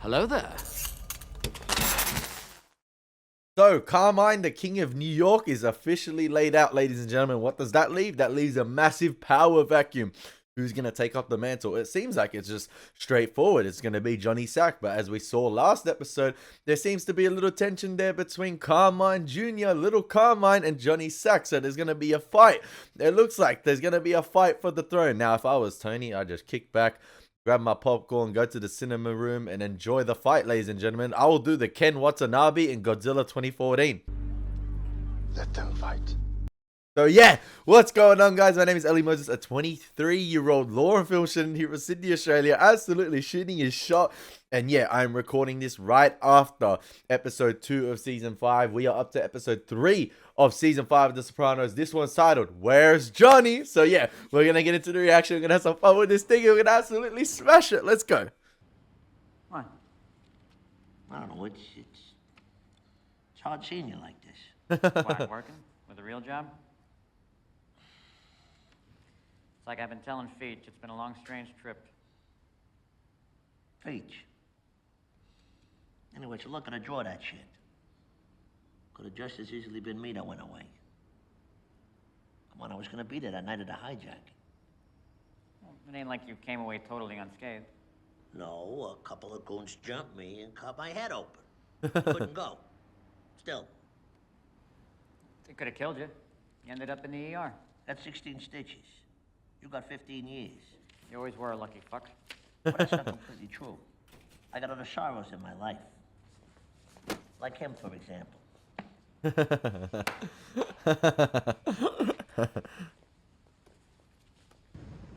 Hello there. So, Carmine, the King of New York, is officially laid out, ladies and gentlemen. What does that leave? That leaves a massive power vacuum. Who's going to take up the mantle? It seems like it's just straightforward. It's going to be Johnny Sack. But as we saw last episode, there seems to be a little tension there between Carmine Jr., little Carmine, and Johnny Sack. So there's going to be a fight. It looks like there's going to be a fight for the throne. Now, if I was Tony, I'd just kick back, grab my popcorn, go to the cinema room, and enjoy the fight, ladies and gentlemen. I will do the Ken Watanabe in Godzilla 2014. Let them fight. So yeah, what's going on, guys? My name is Elie Moses, a 23-year-old law and film student here from Sydney, Australia, absolutely shooting his shot. And yeah, I'm recording this right after episode 2 of season 5. We are up to episode 3 of season 5 of The Sopranos. This one's titled, Where's Johnny? So yeah, we're going to get into the reaction. We're going to have some fun with this thing. We're going to absolutely smash it. Let's go. What? I don't know. It's hard seeing you like this. What, working? With a real job? It's like I've been telling Feech, it's been a long, strange trip. Peach. Anyway, you're looking to draw that shit. Could have just as easily been me that went away. Come on, I was gonna be there that night of the hijacking. Well, it ain't like you came away totally unscathed. No, a couple of goons jumped me and cut my head open. Couldn't go. Still, They could have killed you. You ended up in the ER. that's 16 stitches. You got 15 years. You always were a lucky fuck. But that's not completely true. I got other sorrows in my life. Like him, for example.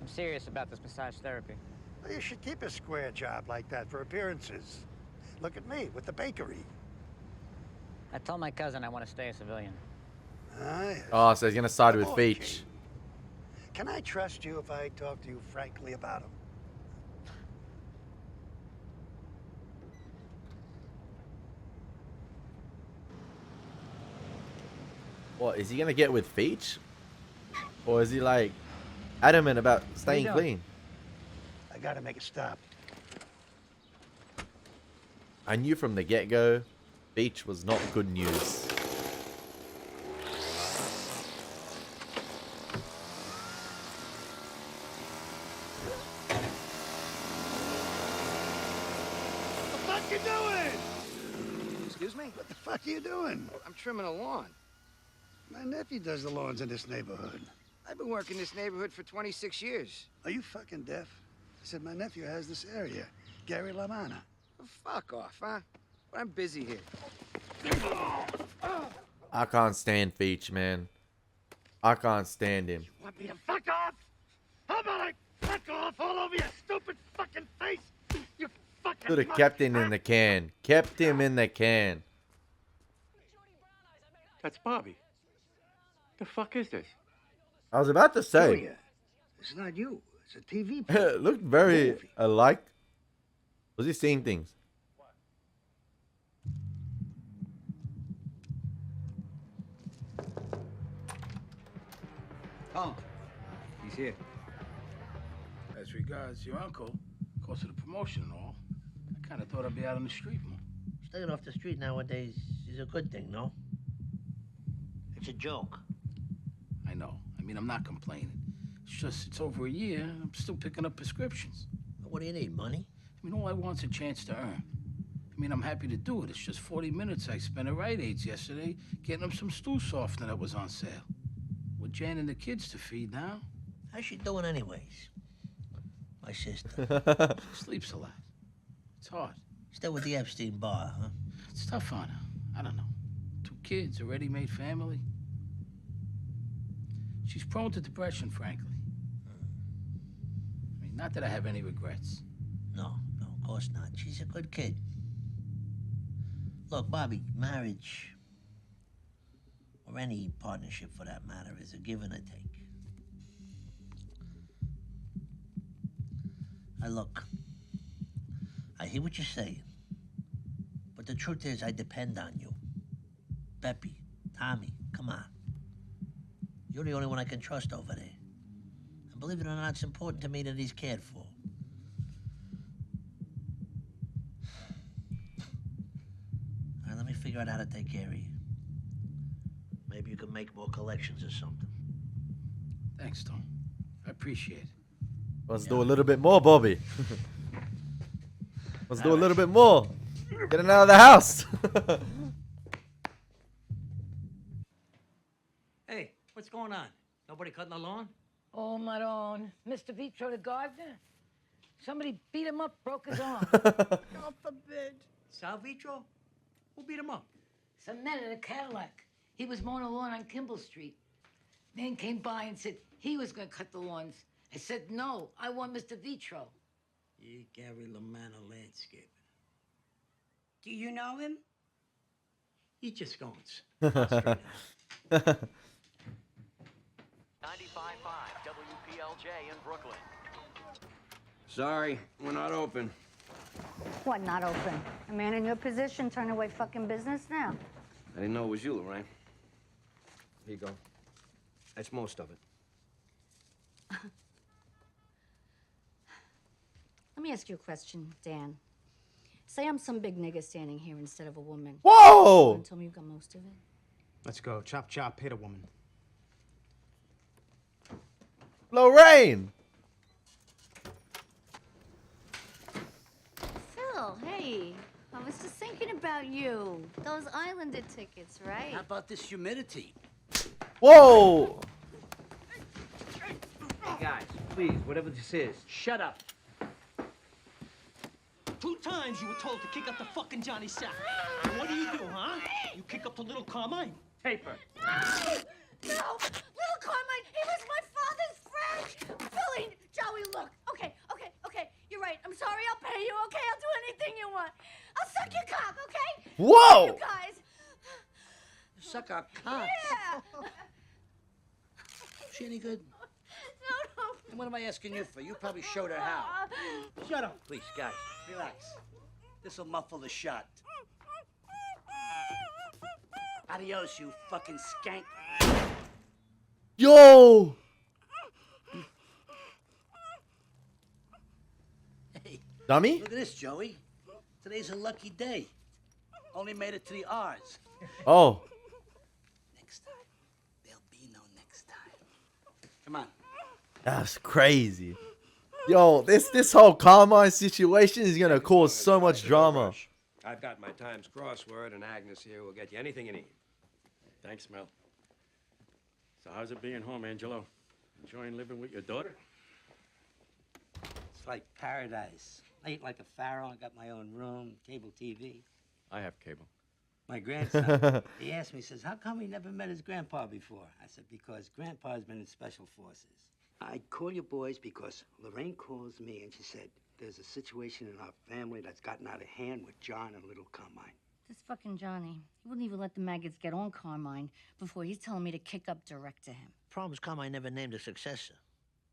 I'm serious about this massage therapy. Well, you should keep a square job like that for appearances. Look at me with the bakery. I told my cousin I want to stay a civilian. Ah, yes. Oh, so he's going to side with Come on, Feech. King. Can I trust you if I talk to you frankly about him? What, is he going to get with Feech? Or is he like adamant about staying doing? clean? I gotta make a stop. I knew from the get-go, Feech was not good news. What the fuck you doing? Excuse me? What the fuck are you doing? I'm trimming a lawn. My nephew does the lawns in this neighborhood. I've been working this neighborhood for 26 years. Are you fucking deaf? I said my nephew has this area. Gary LaManna. Oh, fuck off, huh? But I'm busy here. I can't stand Feech, man. I can't stand him. Want me to fuck off? How about I fuck off all over your stupid fucking face? You fucking Should have kept him in the can. Kept him in the can. That's Bobby. The fuck is this? I was about to say, Julia, it's not you. It's a TV it program. looked very Movie. alike. Was he seeing things? Tom, he's here. As regards your uncle, cause of the promotion and all, I kind of thought I'd be out on the street more. Staying off the street nowadays is a good thing, no? It's a joke. I know. I mean, I'm not complaining. It's just, it's over a year, and I'm still picking up prescriptions. But what do you need, money? I mean, all I want's a chance to earn. I mean, I'm happy to do it. It's just 40 minutes I spent at Rite Aid's yesterday getting them some stew softener that was on sale. With Jan and the kids to feed now, How's she doing anyways? My sister. she sleeps a lot. It's hard. Still with the Epstein bar, huh? It's tough on her. I don't know. 2 kids, a ready-made family. She's prone to depression, frankly. I mean, not that I have any regrets. No, of course not. She's a good kid. Look, Bobby, marriage, or any partnership for that matter, is a give and a take. I hear what you're saying, but the truth is I depend on you. Peppy, Tommy, come on. You're the only one I can trust over there. And believe it or not, it's important to me that he's cared for. figure out how to take care of you. Maybe you can make more collections or something. Thanks, Tom. I appreciate it. Let's do a little bit more, Bobby. Let's do a little bit more. Getting out of the house. Hey, what's going on? Nobody cutting the lawn? Oh, Maron. Mr. Vitro, the gardener? Somebody beat him up, broke his arm. God forbid. Sal Vitro? Who beat him up? Some men in a Cadillac. He was mowing a lawn on Kimball Street. Man came by and said he was going to cut the lawns. I said, no, I want Mr. Vitro. You Gary Lamanna landscaping. Do you know him? He just goes. 95.5 WPLJ in Brooklyn. Sorry, we're not open. What, not open? A man in your position turn away fucking business now? I didn't know it was you, Lorraine. Here you go. That's most of it. Let me ask you a question, Dan. Say I'm some big nigga standing here instead of a woman. Whoa! Tell me you got most of it. Let's go. Chop, chop, hit a woman. Lorraine! Phil, hey. I was just thinking about you. Those Islander tickets, right? How about this humidity? Whoa! Hey guys, please, whatever this is. Shut up. 2 times you were told to kick up the fucking Johnny Sack. And what do, huh? You kick up to little Carmine? Taper. No! No! Little Carmine, he was my father's friend! Billy, Joey, look. Okay. You're right. I'm sorry. I'll pay you, okay? I'll do anything you want. I'll suck your cock, okay? Whoa! You guys. Suck our cocks. Yeah. She any good? No. And what am I asking you for? You probably showed her how. Shut up. Please, guys, relax. This'll muffle the shot. Adios, you fucking skank. Yo! Hey, Dummy? look at this, Joey. Today's a lucky day. Only made it to the R's. Oh. Next time. There'll be no next time. Come on. That's crazy. Yo, this whole Carmine situation is gonna cause so much drama. I've got my Times crossword, and Agnes here will get you anything you need. Thanks, Mel. So how's it being home, Angelo? Enjoying living with your daughter? It's like paradise. I eat like a pharaoh. I got my own room, cable TV. I have cable. My grandson, he asked me, he says, how come he never met his grandpa before? I said, because grandpa's been in special forces. I call you boys because Lorraine calls me and she said, there's a situation in our family that's gotten out of hand with John and little Carmine. This fucking Johnny. He wouldn't even let the maggots get on Carmine before he's telling me to kick up direct to him. Problem is, Carmine never named a successor.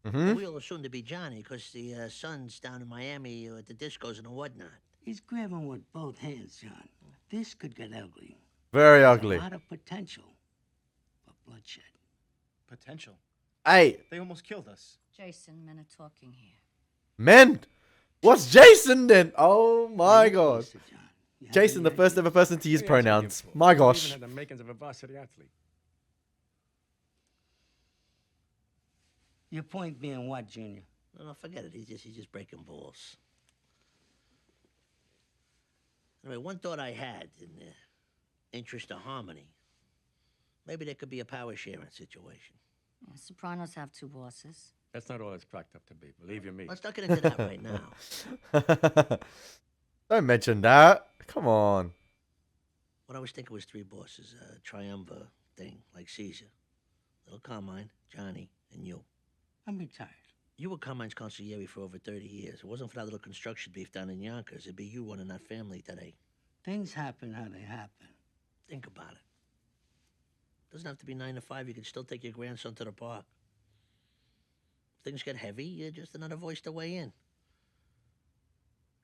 Mm-hmm. We all assumed to be Johnny because the son's down in Miami at the discos and whatnot. He's grabbing with both hands, John. This could get ugly. Very ugly. A lot of potential for bloodshed. Potential. Hey, They almost killed us. Jason, men are talking here. men? What's Jason then? Oh my god. Listen, John, you have Jason, any the first idea? ever person to use What are you pronouns. asking him for? My He gosh. even had the makings of a varsity athlete. Your point being what, Junior? No, forget it. He's just breaking balls. Anyway, one thought I had in the interest of harmony. Maybe there could be a power sharing situation. Yeah, Sopranos have 2 bosses. That's not all it's cracked up to be, believe you me. Let's not get into that right now. Don't mention that. Come on. What I was thinking was 3 bosses, a triumvirate thing, like Caesar. Little Carmine, Johnny, and you. I'm retired. You were Carmine's consigliere for over 30 years. It wasn't for that little construction beef down in Yonkers. It'd be you running that family today. Things happen how they happen. Think about it. Doesn't have to be 9 to 5. You can still take your grandson to the park. If things get heavy, you're just another voice to weigh in.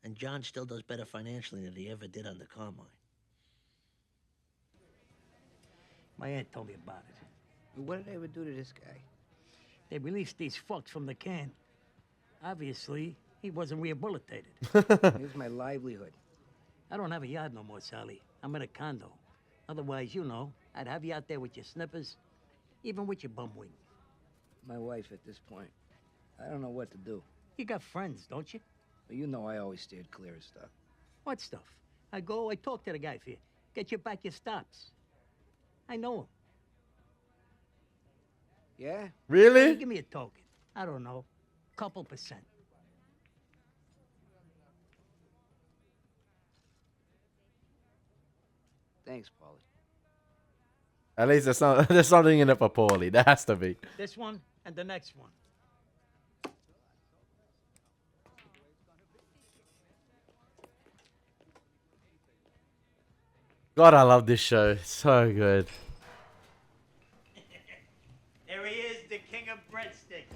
And John still does better financially than he ever did under Carmine. My aunt told me about it. What did they ever do to this guy? They released these fucks from the can. Obviously, he wasn't rehabilitated. Here's my livelihood. I don't have a yard no more, Sally. I'm in a condo. Otherwise, you know, I'd have you out there with your snippers, even with your bum wing. My wife at this point. I don't know what to do. You got friends, don't you? Well, you know I always steered clear of stuff. What stuff? I talk to the guy for you. Get you back your stops. I know him. Yeah? Really? Give me a token. I don't know. Couple percent. Thanks, Paulie. At least there's something in it for Paulie. There has to be. This one and the next one. God, I love this show. It's so good. There he is, the king of breadsticks.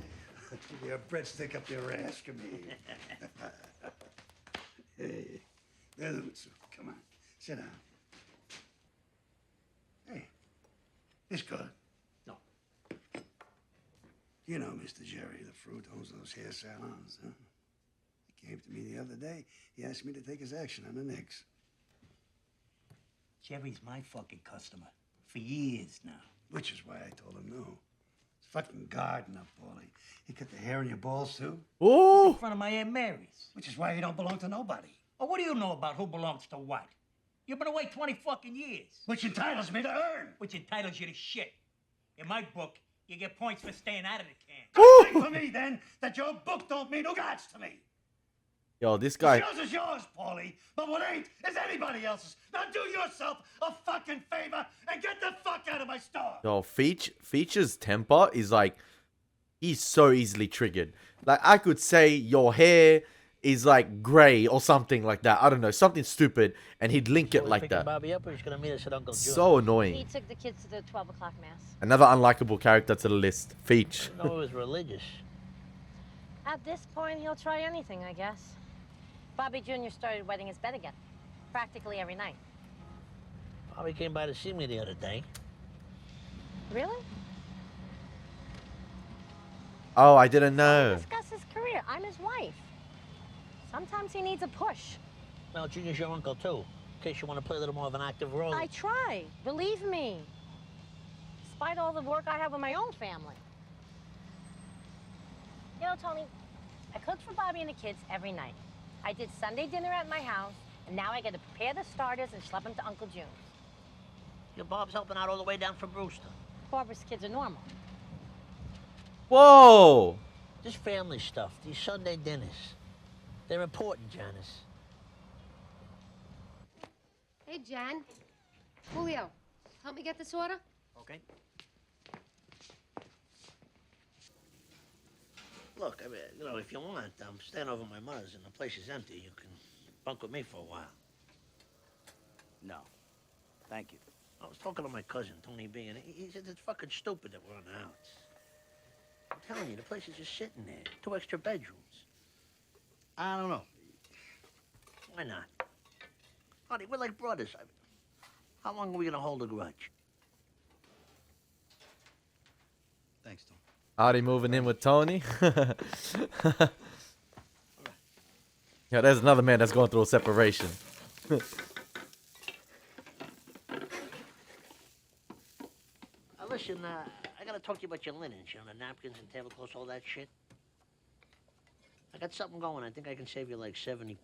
Give me a breadstick up your ass, come here. Hey, there's the Mitsu. Come on, sit down. Hey, it's good. No. You know Mr. Jerry, the fruit, owns those hair salons, huh? He came to me the other day. He asked me to take his action on the Knicks. Jerry's my fucking customer. For years now. Which is why I told him no. It's fucking garden up, Paulie. He cut the hair in your balls, too. Ooh. In front of my Aunt Mary's. Which is why you don't belong to nobody. Oh, what do you know about who belongs to what? You've been away 20 fucking years. Which entitles me to earn. Which entitles you to shit. In my book, you get points for staying out of the can. Think for me, then, that your book don't mean nuggets to me. Yo, this guy. What's yours is yours, Paulie. But what ain't is anybody else's. Now do yourself a fucking favor and get the fuck out of my store. Yo, Feature's temper is like, he's so easily triggered. Like, I could say your hair is like gray or something like that. I don't know, something stupid, and he'd link it like that. Bobby up, or he's gonna meet us at Uncle Joe's? So annoying. He took the kids to the 12 o'clock mass. Another unlikable character to the list. Feach. I know he was religious. At this point, he'll try anything, I guess. Bobby Jr. started wetting his bed again. Practically every night. Bobby came by to see me the other day. Really? Oh, I didn't know. Discuss his career. I'm his wife. Sometimes he needs a push. Well, Junior's your uncle, too. In case you want to play a little more of an active role. I try. Believe me. Despite all the work I have with my own family. You know, Tony, I cooked for Bobby and the kids every night. I did Sunday dinner at my house, and now I got to prepare the starters and schlep them to Uncle June's. Your Bob's helping out all the way down from Brewster. Barbara's kids are normal. Whoa! This family stuff, these Sunday dinners, they're important, Janice. Hey, Jan. Julio, help me get this order. Okay. Look, I mean, you know, if you want, I'm staying over at my mother's and the place is empty. You can bunk with me for a while. No. Thank you. I was talking to my cousin, Tony B, and he said it's fucking stupid that we're on the outs. I'm telling you, the place is just sitting there. 2 extra bedrooms. I don't know. Why not? Honey, we're like brothers. How long are we gonna hold a grudge? Thanks, Tom. Artie moving in with Tony. Yeah, there's another man that's going through a separation. Listen, I gotta talk to you about your linens, you know, the napkins and tablecloths, all that shit. I got something going. I think I can save you like 70%.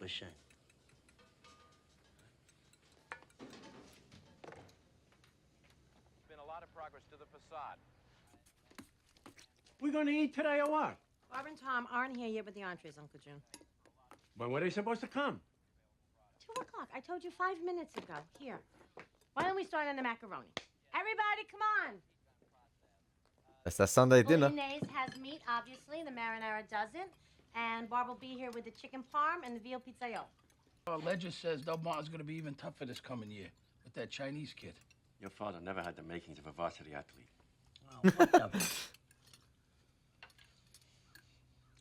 Been a lot of progress to the facade. We gonna eat today or what? Bob and Tom aren't here yet with the entrees, Uncle June. When were they supposed to come? 2 o'clock. I told you 5 minutes ago. Here. Why don't we start on the macaroni? Everybody, come on. That's that Sunday dinner. Bolognese has meat, obviously. The marinara doesn't. And Barb will be here with the chicken parm and the veal pizzaiolo. Legend says Del Monte's going to be even tougher this coming year with that Chinese kid. Your father never had the makings of a varsity athlete. Oh, what the...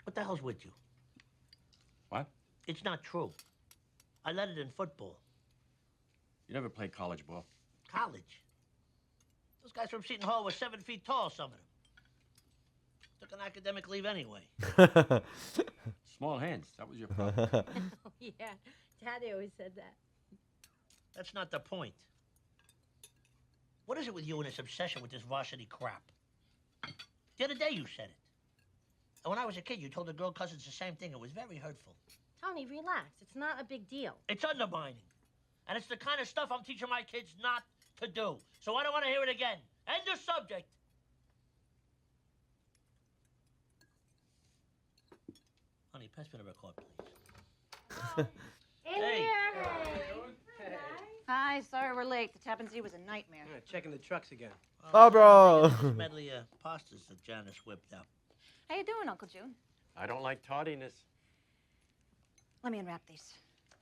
What the hell's with you? What? It's not true. I led it in football. You never played college ball? College? Those guys from Seton Hall were 7 feet tall, some of them. Took an academic leave anyway. Small hands. That was your problem. Yeah, Daddy always said that. That's not the point. What is it with you and this obsession with this varsity crap? The other day you said it. And when I was a kid, you told the girl cousins the same thing. It was very hurtful. Tony, relax. It's not a big deal. It's undermining. And it's the kind of stuff I'm teaching my kids not to do. So I don't want to hear it again. End of subject. Honey, pass me the record, please. In here. Hi, sorry we're late. The Tappan Zee was a nightmare. Yeah, checking the trucks again. Oh, bro. This medley of pastas that Janice whipped up. How you doing, Uncle June? I don't like tardiness. Let me unwrap these.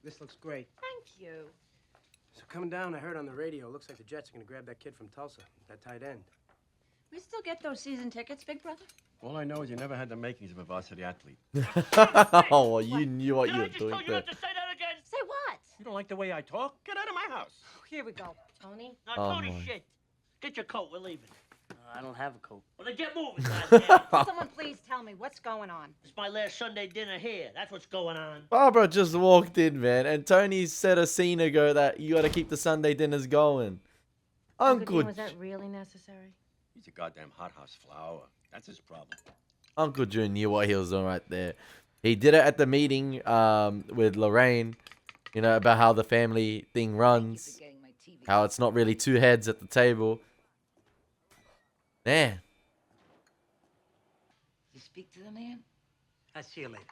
This looks great. Thank you. So coming down, I heard on the radio, looks like the Jets are going to grab that kid from Tulsa, that tight end. We still get those season tickets, big brother? All I know is you never had the makings of a varsity athlete. Oh, well, you knew what you were doing there. To say that again? Say what? You don't like the way I talk? Get out of my house. Here we go. Tony? No, Oh, Tony, my. shit. Get your coat. We're leaving. I don't have a coat. Well, then get moving, goddammit. Someone please tell me what's going on. It's my last Sunday dinner here. That's what's going on. Barbara just walked in, man, and Tony said a scene ago that you got to keep the Sunday dinners going. Uncle, was that really necessary? He's a goddamn hothouse flower. That's his problem. Uncle June knew what he was doing right there. He did it at the meeting with Lorraine, you know, about how the family thing runs, how it's not really two heads at the table. Man. You speak to the man? I'll see you later.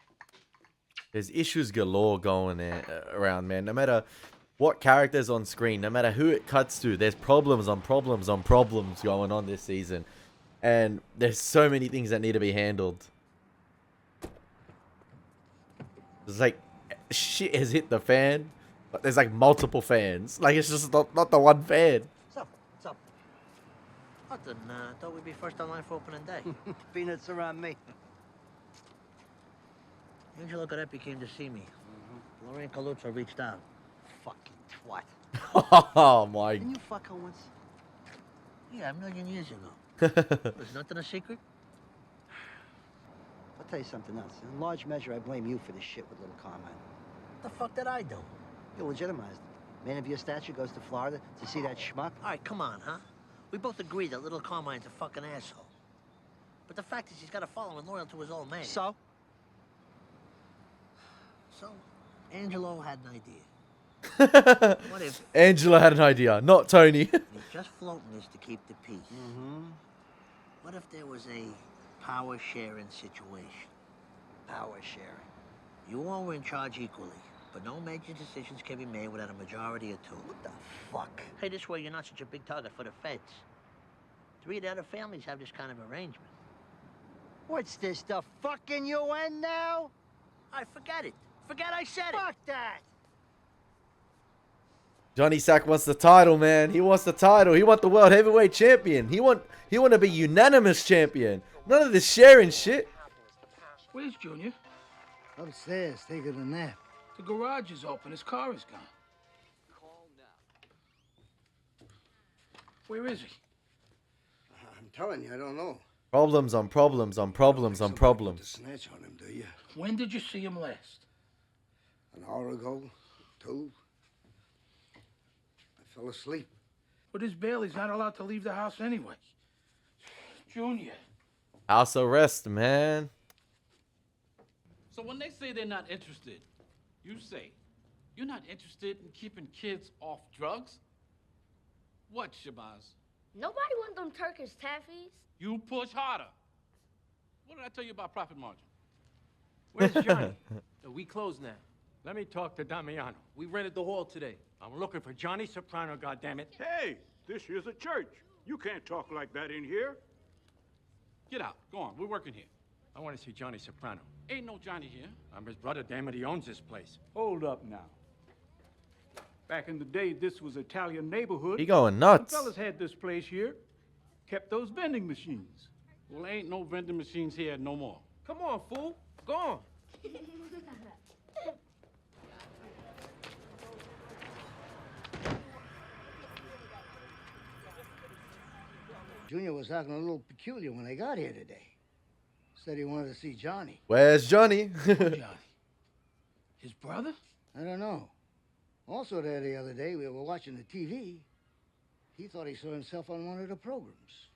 There's issues galore going around, man. No matter what character's on screen, no matter who it cuts to, there's problems on problems on problems going on this season. And there's so many things that need to be handled. It's like shit has hit the fan, but there's like multiple fans. Like it's just not the one fan. What's up? What's up? Nothing. Thought we'd be first online for opening day. Peanuts are on me. Angelo Garepi came to see me. Lorraine Caluzzo reached out. Fucking twat. Oh my. Didn't you fuck her once? Yeah, a million years ago. There's nothing a secret? I'll tell you something else. In large measure, I blame you for this shit with little Carmine. What the fuck did I do? You legitimized it. Man of your stature goes to Florida to see that schmuck. All right, come on, huh? We both agree that little Carmine's a fucking asshole. But the fact is he's got a following loyal to his old man. So? So, Angelo had an idea. What if Angela had an idea, not Tony. he's just floating this to keep the peace? What if there was a power-sharing situation? Power sharing. You all were in charge equally, but no major decisions can be made without a majority of two. What the fuck? Hey, this way you're not such a big target for the feds. 3 of the other families have this kind of arrangement. What's this, the fucking UN now? I forget it. Forget I said it. Fuck that! Johnny Sack wants the title, man. He wants the title. He wants the world heavyweight champion. He want to be unanimous champion. None of this sharing shit. Where's Junior? Upstairs, taking a nap. The garage is open. His car is gone. Where is he? I'm telling you, I don't know. Problems on problems on problems on problems. To snatch on him, do you? When did you see him last? An hour ago, 2. I fell asleep. But his bail, he's not allowed to leave the house anyway. Junior. House arrest, man. So when they say they're not interested, you say, you're not interested in keeping kids off drugs? What, Shabazz? Nobody want them Turkish taffies. You push harder. What did I tell you about profit margin? Where's Johnny? We closed now. Let me talk to Damiano. We rented the hall today. I'm looking for Johnny Soprano, goddammit. Hey, this here's a church. You can't talk like that in here. Get out. Go on. We're working here. I want to see Johnny Soprano. Ain't no Johnny here. I'm his brother, dammit. He owns this place. Hold up now. Back in the day, this was Italian neighborhood. He going nuts. Some fellas had this place here. Kept those vending machines. Well, ain't no vending machines here no more. Come on, fool. Go on. Junior was acting a little peculiar when I got here today. Said he wanted to see Johnny. Where's Johnny? Johnny. His brother? I don't know. Also there the other day, we were watching the TV. He thought he saw himself on one of the programs.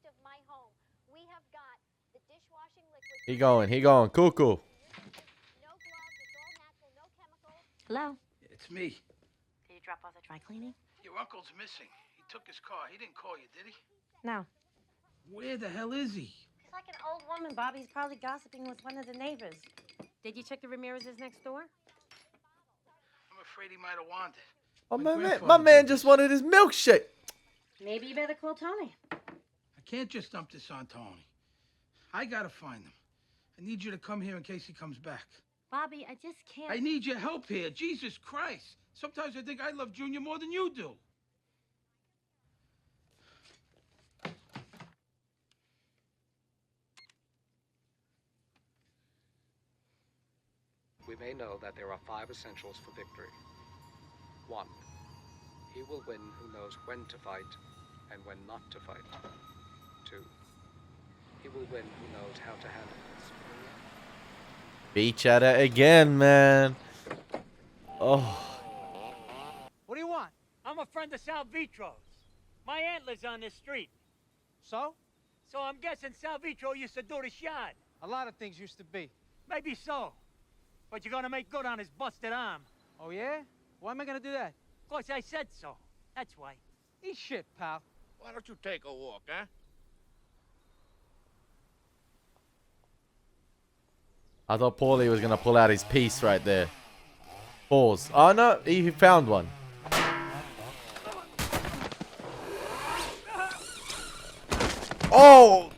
Of my home, we have got the dishwashing liquid. He going. Cool. No gloves, it's all natural, no chemicals. Hello? It's me. Did you drop off the dry cleaning? Your uncle's missing. He took his car. He didn't call you, did he? No. Where the hell is he? He's like an old woman, Bobby. He's probably gossiping with one of the neighbors. Did you check the Ramirez's next door? I'm afraid he might have wandered. Oh, my man just wanted his milkshake. Maybe you better call Tony. I can't just dump this on Tony. I gotta find him. I need you to come here in case he comes back. Bobby, I just can't. I need your help here. Jesus Christ. Sometimes I think I love Junior more than you do. We may know that there are 5 essentials for victory. 1. He will win who knows when to fight and when not to fight. 2. He will win who knows how to handle it. Beach at it again, man. Oh. What do you want? I'm a friend of Salvitro's. My aunt lives on this street. So? So I'm guessing Salvitro used to do the shot. A lot of things used to be. Maybe so. But you're gonna make good on his busted arm. Oh, yeah? Why am I gonna do that? Of course, I said so. That's why. Eat shit, pal. Why don't you take a walk, huh? I thought Paulie was going to pull out his piece right there. Pause. Oh, no. He found one. Oh!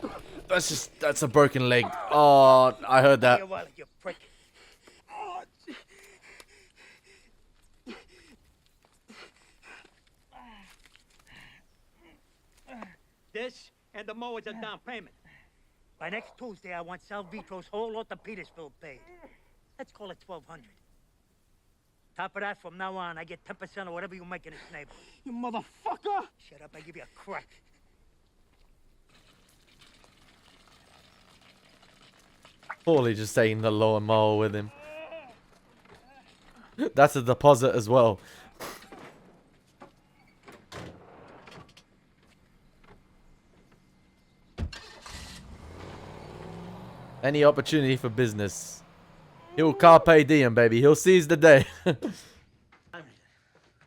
That's a broken leg. Oh, I heard that. You prick. This and the mower's a down payment. By next Tuesday, I want Salvitro's whole orthopedics bill paid. Let's call it $1,200. Top of that, from now on, I get 10% of whatever you make in this neighborhood. You motherfucker! Shut up, I give you a crack. Paulie just taking the lawnmower with him. That's a deposit as well. Any opportunity for business. He'll carpe diem, baby. He'll seize the day.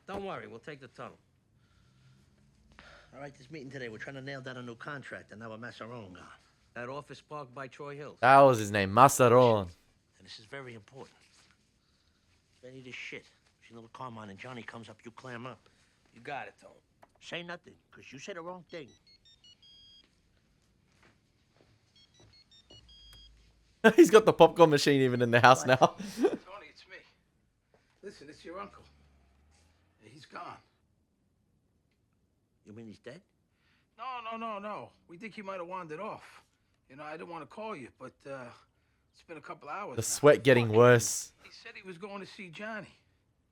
Don't worry, we'll take the tunnel. All right, this meeting today, we're trying to nail down a new contract, and now a Massaron gone. That office park by Troy Hills. That was his name, Massaron. And this is very important. If any of this shit, see little Carmine and Johnny comes up, you clam up. You got it, Tom. Say nothing, because you said the wrong thing. He's got the popcorn machine even in the house now. Tony, it's me. Listen, it's your uncle. He's gone. You mean he's dead? No. We think he might have wandered off. You know, I didn't want to call you, but it's been a couple hours The now. sweat getting worse. He said he was going to see Johnny.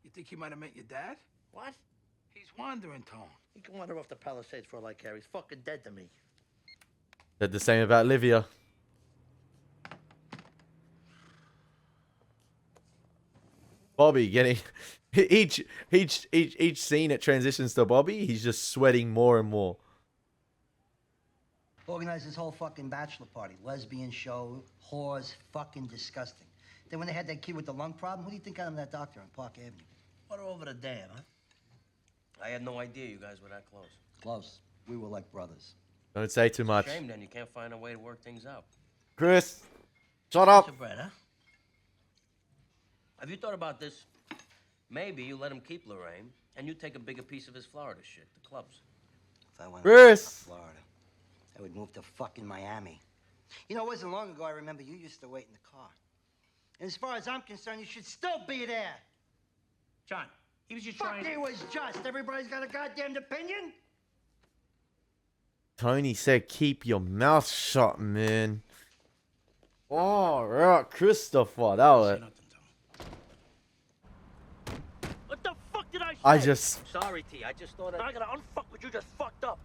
You think he might have met your dad? What? He's wandering, Tone. He can wander off the Palisades for all I care. He's fucking dead to me. Said the same about Livia. Bobby getting each scene it transitions to Bobby, he's just sweating more and more. Organized this whole fucking bachelor party. Lesbian show, whores, fucking disgusting. Then when they had that kid with the lung problem, who do you think got him that doctor on Park Avenue? Water over the dam, huh? I had no idea you guys were that close. Close. We were like brothers. Don't say too much. Shame then you can't find a way to work things out. Chris, shut up. Piece of bread, huh? Have you thought about this? Maybe you let him keep Lorraine, and you take a bigger piece of his Florida shit, the clubs. If I went Chris. to Florida, I would move to fucking Miami. You know, it wasn't long ago I remember you used to wait in the car. And as far as I'm concerned, you should still be there. John, he was just Fuck, trying... he was just. Everybody's got a goddamn opinion. Tony said keep your mouth shut, man. Oh, right, Christopher, that was... What the fuck did I say? I just... Sorry, T. I just thought I gotta unfuck what you just fucked up.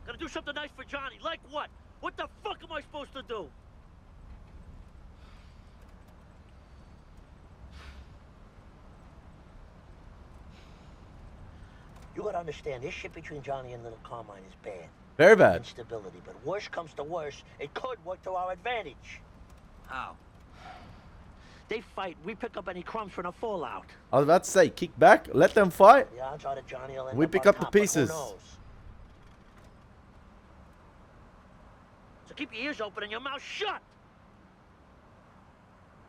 Gotta do something nice for Johnny. Like what? What the fuck am I supposed to do? You gotta understand, this shit between Johnny and little Carmine is bad. Very bad. Instability, but worse comes to worse, it could work to our advantage. How? They fight, we pick up any crumbs from the fallout. I was about to say, kick back, let them fight. The odds are that Johnny will end We up pick on up the top, but pieces. who knows? So keep your ears open and your mouth shut.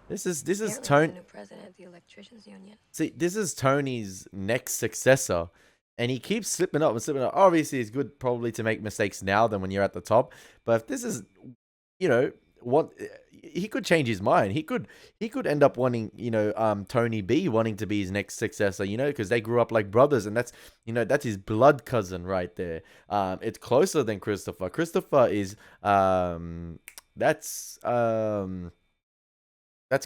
This is Apparently Tony. he's the new president of the electricians union. See, this is Tony's next successor, and he keeps slipping up and slipping up. Obviously, it's good probably to make mistakes now than when you're at the top. But if this is, you know, what he could change his mind. He could end up wanting, you know, Tony B wanting to be his next successor. You know, because they grew up like brothers, and that's, you know, that's his blood cousin right there. It's closer than Christopher. Christopher is that's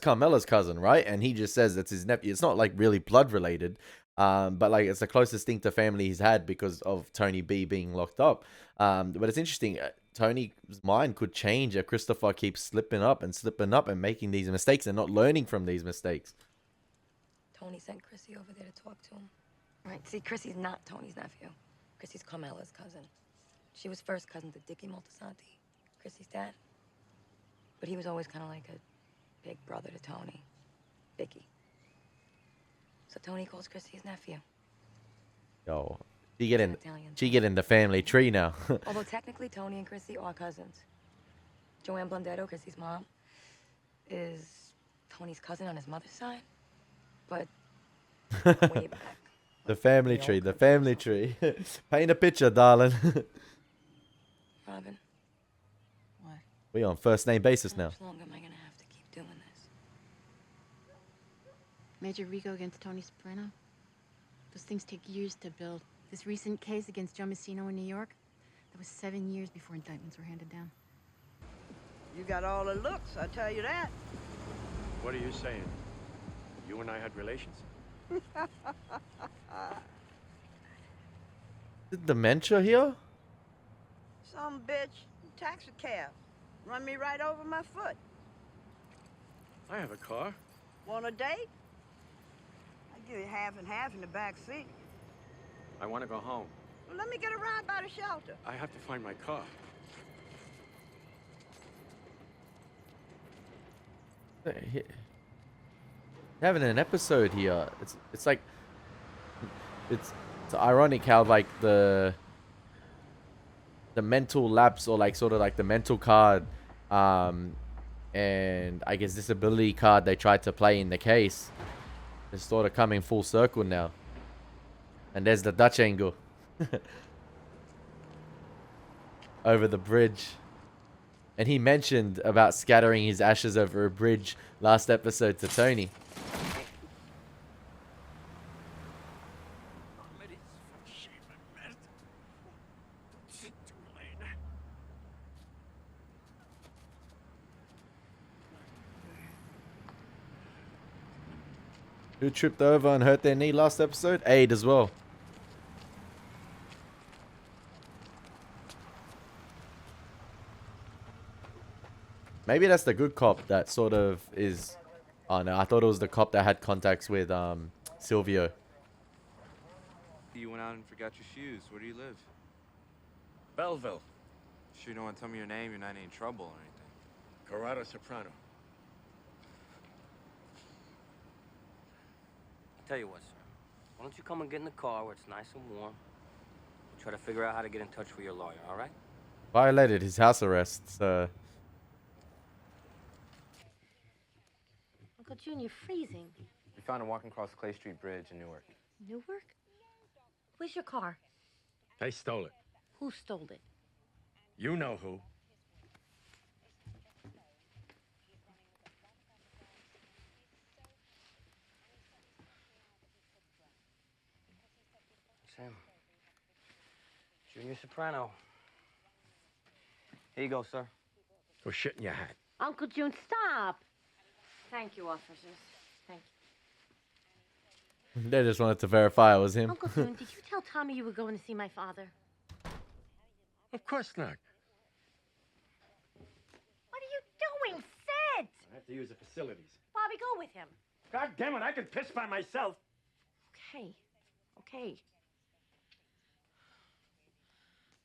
Carmela's cousin, right? And he just says that's his nephew. It's not like really blood related, but like it's the closest thing to family he's had because of Tony B being locked up. But it's interesting. Tony's mind could change if Christopher keeps slipping up and making these mistakes and not learning from these mistakes. Tony sent Chrissy over there to talk to him. Right, see, Chrissy's not Tony's nephew. Chrissy's Carmela's cousin. She was first cousin to Dickie Moltisanti, Chrissy's dad. But he was always kind of like a big brother to Tony, Vicky. So Tony calls Chrissy his nephew. Yo, she get in the family tree now. Although technically Tony and Chrissy are cousins. Joanne Blundetto, Chrissy's mom, is Tony's cousin on his mother's side, but way back. The family tree. Paint a picture, darling. Robin. What? We on first name basis now. How long am I gonna have to keep doing this? Major Rico against Tony Soprano? Those things take years to build. This recent case against Joe Messino in New York, that was 7 years before indictments were handed down. You got all the looks, I tell you that. What are you saying? You and I had relations? Is dementia here? Some bitch, taxi cab, run me right over my foot. I have a car. Want a date? I give you half and half in the back seat. I want to go home. Well, let me get a ride by the shelter. I have to find my car. Having an episode here. It's like it's ironic how like the mental lapse or like sort of like the mental card and I guess disability card they tried to play in the case is sort of coming full circle now. And there's the Dutch angle over the bridge. And he mentioned about scattering his ashes over a bridge last episode to Tony. Who tripped over and hurt their knee last episode? Aid as well. Maybe that's the good cop that sort of is... Oh no, I thought it was the cop that had contacts with Silvio. You went out and forgot your shoes. Where do you live? Belleville. Sure you don't want to tell me your name, you're not in any trouble or anything. Corrado Soprano. Tell you what, sir. Why don't you come and get in the car where it's nice and warm? We'll try to figure out how to get in touch with your lawyer, all right? Violated his house arrest, so... Uncle June, you're freezing. We found him walking across Clay Street Bridge in Newark. Newark? Where's your car? They stole it. Who stole it? You know who. Sam. Junior Soprano. Here you go, sir. Go shit in your hat. Uncle June, stop! Thank you, officers. Thank They just wanted to verify it was you. him. Uncle June, did you tell Tommy you were going to see my father? Of course not. What are you doing? Sit! I have to use the facilities. Bobby, go with him. God damn it, I can piss by myself. Okay. Okay.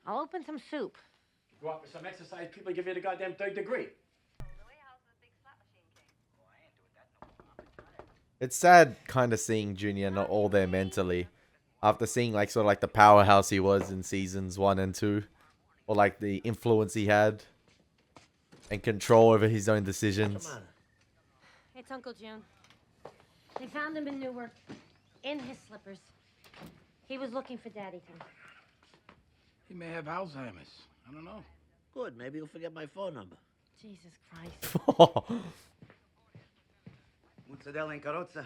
I'll open some soup. Go out for some exercise, people give you the goddamn third degree. It's sad kind of seeing Junior not all there mentally. After seeing like sort of like the powerhouse he was in seasons 1 and 2. Or like the influence he had. And control over his own decisions. It's Uncle June. They found him in Newark, in his slippers. He was looking for Daddy Tom. He may have Alzheimer's. I don't know. Good, maybe you'll forget my phone number. Jesus Christ. Mozzarella and carrozza.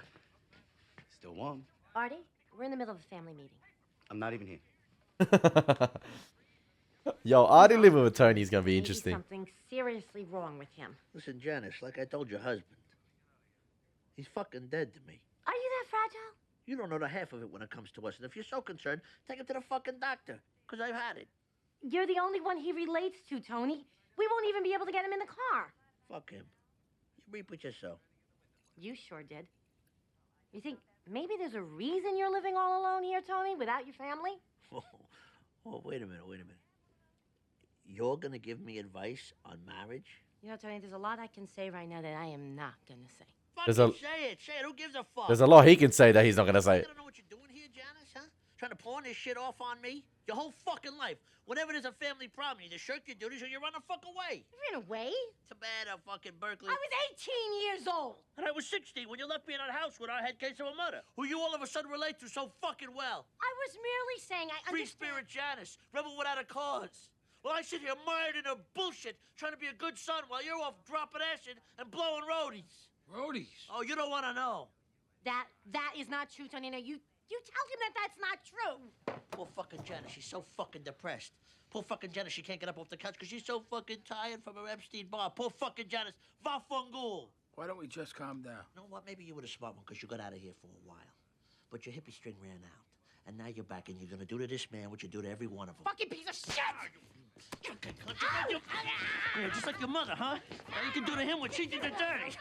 Still warm. Artie, we're in the middle of a family meeting. I'm not even here. Yo, Artie living with Tony's gonna be Maybe interesting. something seriously wrong with him. Listen, Janice, like I told your husband, he's fucking dead to me. Are you that fragile? You don't know the half of it when it comes to us. And if you're so concerned, take him to the fucking doctor. Because I've had it. You're the only one he relates to, Tony. We won't even be able to get him in the car. Fuck him. You reap what you sow. You sure did. You think maybe there's a reason you're living all alone here, Tony, without your family? Oh, wait a minute. You're gonna give me advice on marriage? You know, Tony, there's a lot I can say right now that I am not gonna say. Fucking say it. Who gives a fuck? There's a lot he can say that he's not gonna say. You don't know what you're doing here, Janice, huh? Trying to pawn this shit off on me? Your whole fucking life. Whenever there's a family problem, you either shirk your duties or you run the fuck away. You ran away? Too bad I'm fucking Berkeley. I was 18 years old. And I was 16 when you left me in that house with our head case of a mother, who you all of a sudden relate to so fucking well. I was merely saying I Free understand. spirit Janice, rebel without a cause. Well, I sit here mired in a bullshit, trying to be a good son while you're off dropping acid and blowing roadies. Roadies? Oh, you don't want to know. That is not true, Tony. Now, you tell him that that's not true. Poor fucking Janice, she's so fucking depressed. Poor fucking Janice, she can't get up off the couch because she's so fucking tired from her Epstein bar. Poor fucking Janice, va fungul. Why don't we just calm down? You know what? Maybe you were the smart one because you got out of here for a while. But your hippie string ran out. And now you're back and you're going to do to this man what you do to every one of them. Fucking piece of shit! Yeah, just like your mother, huh? Now you can do to him what she did to Dirty.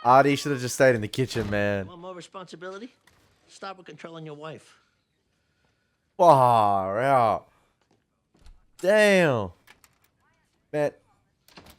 Artie should have just stayed in the kitchen, man. Want more responsibility? Stop with controlling your wife. Far out. Damn. Man,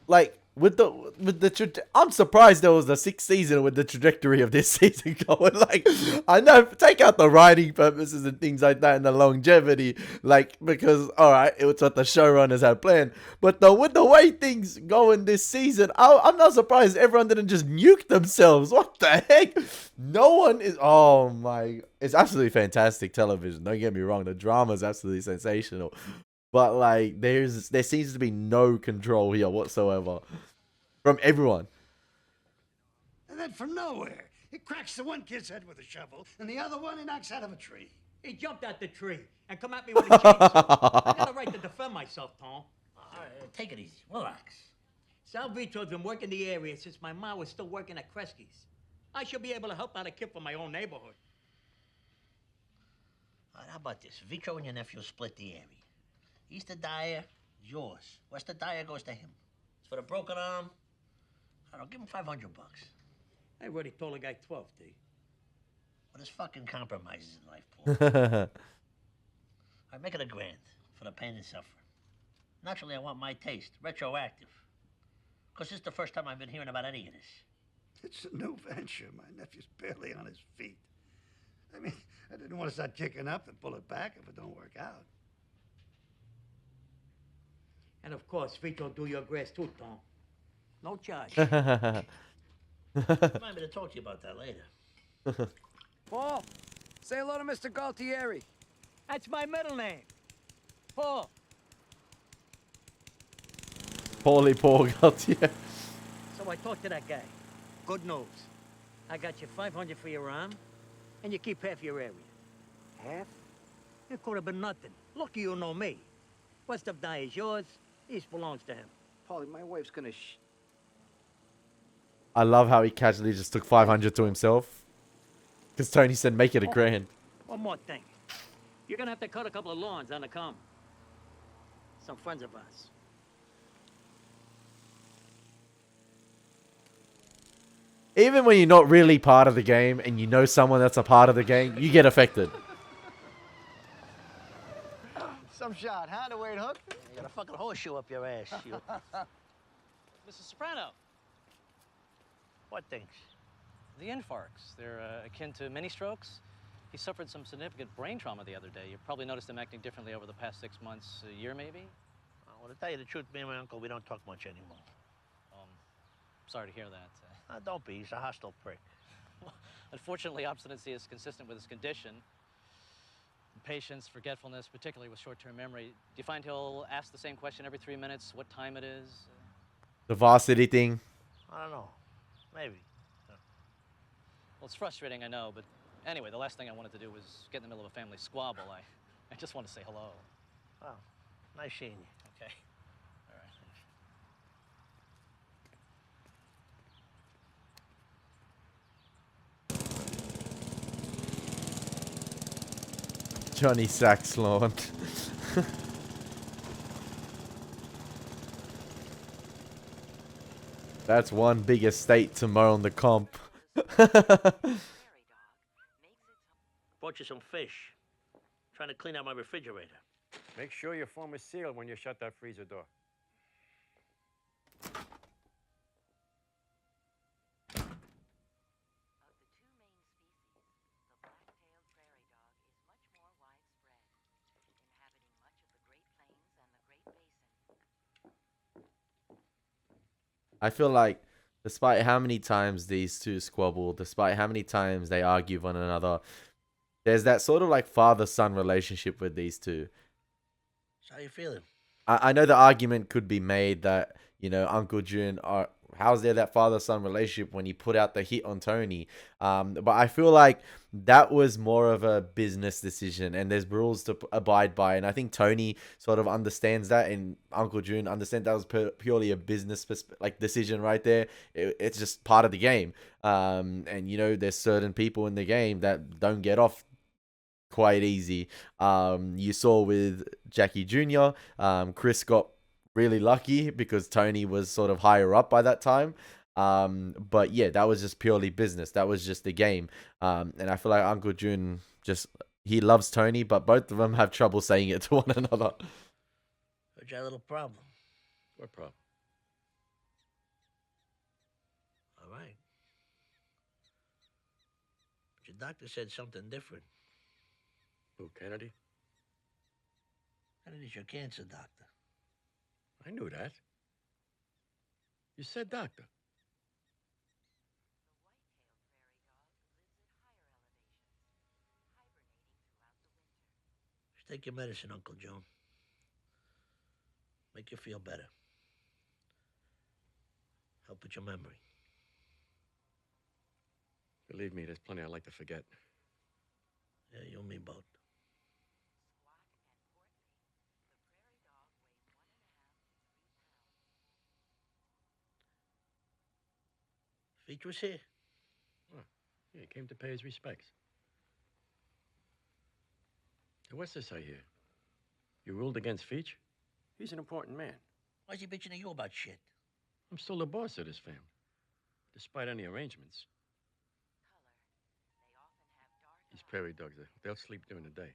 like I'm surprised there was a 6th season with the trajectory of this season going. Like, I know, take out the writing purposes and things like that and the longevity, like, because all right, it was what the showrunners had planned. But with the way things go in this season, I'm not surprised everyone didn't just nuke themselves. What the heck? No one is. Oh my! It's absolutely fantastic television. Don't get me wrong, the drama is absolutely sensational. But like, there seems to be no control here whatsoever from everyone. And then from nowhere, he cracks the one kid's head with a shovel, and the other one he knocks out of a tree. He jumped out the tree and come at me with a chainsaw. I got a right to defend myself, Tom. Take it easy. Relax. Sal Vitro's been working the area since my mom was still working at Kresge's. I should be able to help out a kid from my own neighborhood. All right, how about this? Vitro and your nephew split the area. East of Dyer is yours. West of Dyer goes to him. It's for the broken arm. I don't know, give him $500. I already told the guy 12, D. Well, there's fucking compromises in life, Paul. All right, make it $1,000 for the pain and suffering. Naturally, I want my taste, retroactive. Because this is the first time I've been hearing about any of this. It's a new venture. My nephew's barely on his feet. I mean, I didn't want to start kicking up and pull it back if it don't work out. And of course, Vito do your grass too, Tom. No charge. Remind me to talk to you about that later. Paul, say hello to Mr. Galtieri. That's my middle name. Paul. Paulie Paul Gaultier. So I talked to that guy. Good news. I got you $500 for your arm, and you keep half your area. Half? It could have been nothing. Lucky you know me. West of Dye is yours. East belongs to him. Paulie, my wife's gonna I love how he casually just took 500 to himself. Because Tony said make it $1,000. One more thing. You're gonna have to cut a couple of lawns on the common. Some friends of ours. Even when you're not really part of the game and you know someone that's a part of the game, you get affected. Some shot, huh? The way it hooked? You got a fucking horseshoe up your ass, you. Mrs. Soprano, What things? the infarcts, they're akin to mini strokes. He suffered some significant brain trauma the other day. You probably noticed him acting differently over the past 6 months, a year maybe? Well, to tell you the truth, me and my uncle, we don't talk much anymore. Sorry to hear that. Don't be. He's a hostile prick. Unfortunately, obstinacy is consistent with his condition. Patience, forgetfulness, particularly with short-term memory. Do you find he'll ask the same question every 3 minutes, what time it is? The varsity thing. I don't know. Maybe. Well, it's frustrating, I know, but anyway, the last thing I wanted to do was get in the middle of a family squabble. I just want to say hello. Well, nice seeing you. Okay. All right. Johnny Sacks lawn. That's one big estate to mow on the comp. Bought you some fish. Trying to clean out my refrigerator. Make sure your foam is sealed when you shut that freezer door. I feel like despite how many times these two squabble, despite how many times they argue with one another, there's that sort of like father-son relationship with these two. So how you feeling? I know the argument could be made that, you know, Uncle June, how's there that father-son relationship when he put out the hit on Tony? But I feel like that was more of a business decision and there's rules to abide by. And I think Tony sort of understands that and Uncle June understands that was purely a business decision right there. It's just part of the game. And, you know, there's certain people in the game that don't get off quite easy. You saw with Jackie Jr. Chris got really lucky because Tony was sort of higher up by that time. But yeah, that was just purely business. That was just the game. And I feel like Uncle June he loves Tony, but both of them have trouble saying it to one another. Heard you had a little problem. What problem? All right. But your doctor said something different. Who, Kennedy? Kennedy's your cancer doctor. I knew that. You said doctor. Just take your medicine, Uncle Joe. Make you feel better. Help with your memory. Believe me, there's plenty I'd like to forget. Yeah, you and me both. Feach was here. Oh, yeah, he came to pay his respects. Hey, what's this I hear? You ruled against Feach? He's an important man. Why's he bitching at you about shit? I'm still the boss of this family, despite any arrangements. These prairie dogs, they'll sleep during the day.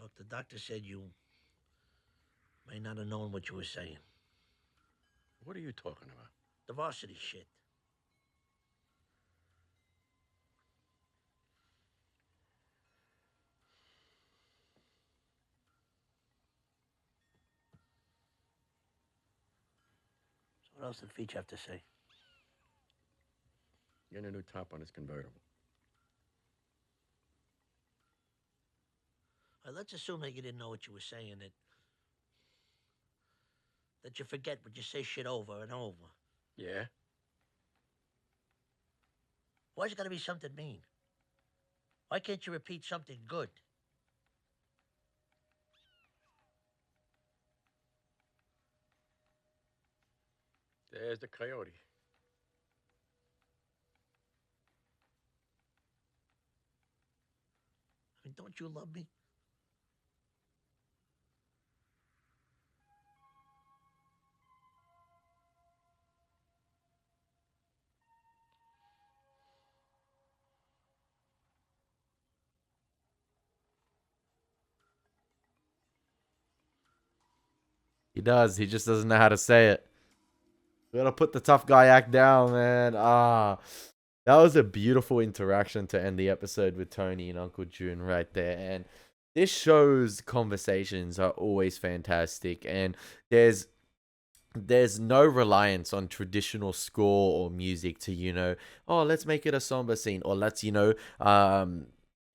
Look, the doctor said you may not have known what you were saying. What are you talking about? The varsity shit. So what else did Feach have to say? Getting a new top on his convertible. Let's assume that you didn't know what you were saying, that you forget what you say shit over and over. Yeah? Why's it gotta be something mean? Why can't you repeat something good? There's the coyote. I mean, don't you love me? He does. He just doesn't know how to say it. We gotta put the tough guy act down, man. That was a beautiful interaction to end the episode with Tony and Uncle June right there. And this show's conversations are always fantastic. And there's no reliance on traditional score or music to, oh, let's make it a somber scene, or let's,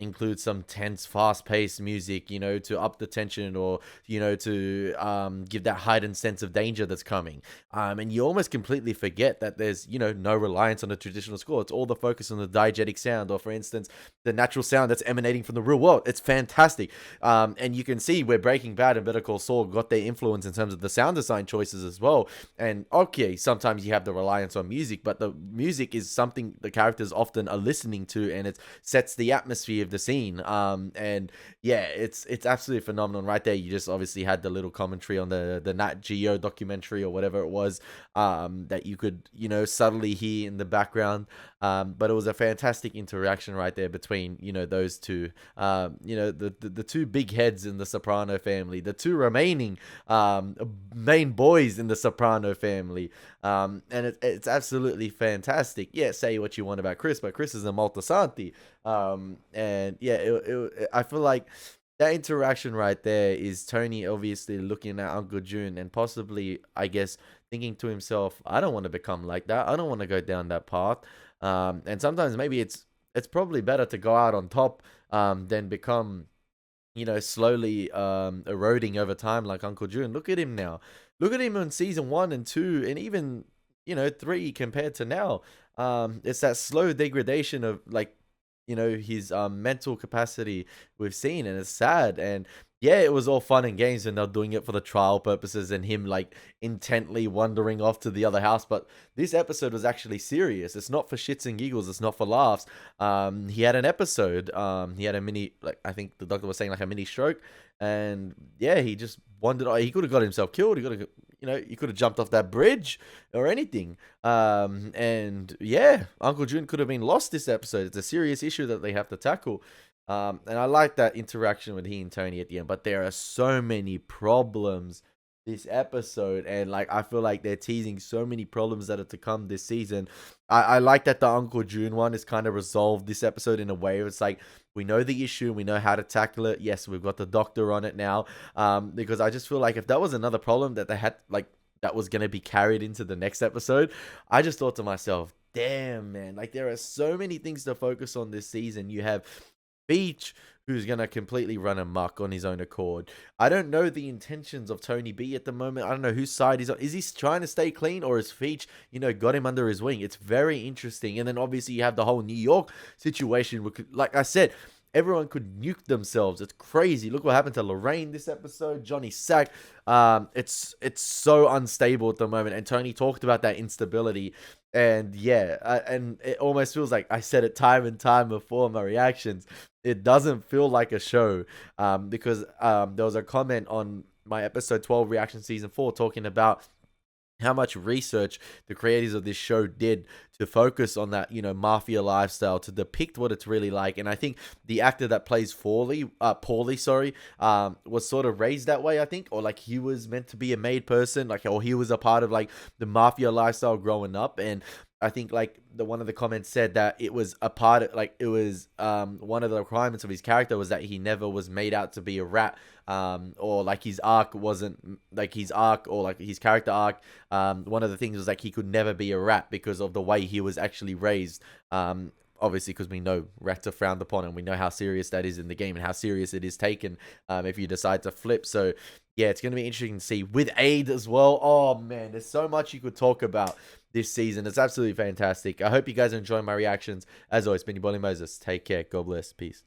include some tense, fast-paced music, to up the tension, or, to give that heightened sense of danger that's coming. And you almost completely forget that there's, no reliance on the traditional score. It's all the focus on the diegetic sound, or, for instance, the natural sound that's emanating from the real world. It's fantastic. And you can see where Breaking Bad and Better Call Saul got their influence in terms of the sound design choices as well. And, okay, sometimes you have the reliance on music, but the music is something the characters often are listening to, and it sets the atmosphere of the scene. And yeah, it's absolutely phenomenal. And right there, you just obviously had the little commentary on the Nat Geo documentary or whatever it was, that you could subtly hear in the background. But it was a fantastic interaction right there between those two, the two big heads in the Soprano family, the two remaining main boys in the Soprano family. And it's absolutely fantastic. Yeah, say what you want about Chris, but Chris is a Moltisanti. And yeah, I feel like that interaction right there is Tony obviously looking at Uncle June and possibly, I guess, thinking to himself, I don't want to become like that. I don't want to go down that path. And sometimes maybe it's probably better to go out on top than become, slowly eroding over time like Uncle June. Look at him now. Look at him in season 1 and 2 and even, 3 compared to now. It's that slow degradation of his mental capacity we've seen, and it's sad. And yeah, it was all fun and games when they're doing it for the trial purposes and him intently wandering off to the other house. But this episode was actually serious. It's not for shits and giggles. It's not for laughs. He had an episode. He had a mini, I think the doctor was saying, a mini stroke. And yeah, he just wandered. He could have got himself killed. He could have jumped off that bridge or anything. And yeah, Uncle June could have been lost this episode. It's a serious issue that they have to tackle. And I like that interaction with he and Tony at the end. But there are so many problems this episode, and I feel like they're teasing so many problems that are to come this season. I like that the Uncle June one is kind of resolved this episode in a way where it's we know the issue, we know how to tackle it. Yes, we've got the doctor on it now. Because I just feel like if that was another problem that they had, that was going to be carried into the next episode, I just thought to myself, damn, man, there are so many things to focus on this season. You have Beach, who's going to completely run amok on his own accord. I don't know the intentions of Tony B at the moment. I don't know whose side he's on. Is he trying to stay clean, or is Feach, got him under his wing? It's very interesting. And then obviously you have the whole New York situation. Like I said, everyone could nuke themselves. It's crazy. Look what happened to Lorraine this episode. Johnny Sack. It's so unstable at the moment. And Tony talked about that instability. And yeah, and it almost feels like I said it time and time before in my reactions. It doesn't feel like a show, because there was a comment on my episode 12 reaction season 4 talking about how much research the creators of this show did to focus on that, mafia lifestyle, to depict what it's really like. And I think the actor that plays Paulie, was sort of raised that way, I think, or he was meant to be a made person, or he was a part of the mafia lifestyle growing up. And I think one of the comments said that it was a part of it was one of the requirements of his character was that he never was made out to be a rat, or his arc wasn't his arc, or his character arc. One of the things was he could never be a rat because of the way he was actually raised. Obviously, because we know rats are frowned upon, and we know how serious that is in the game and how serious it is taken if you decide to flip. So yeah, it's going to be interesting to see with Aid as well. Oh man, there's so much you could talk about this season. It's absolutely fantastic. I hope you guys are enjoying my reactions. As always, been your boy Elie Moses. Take care. God bless. Peace.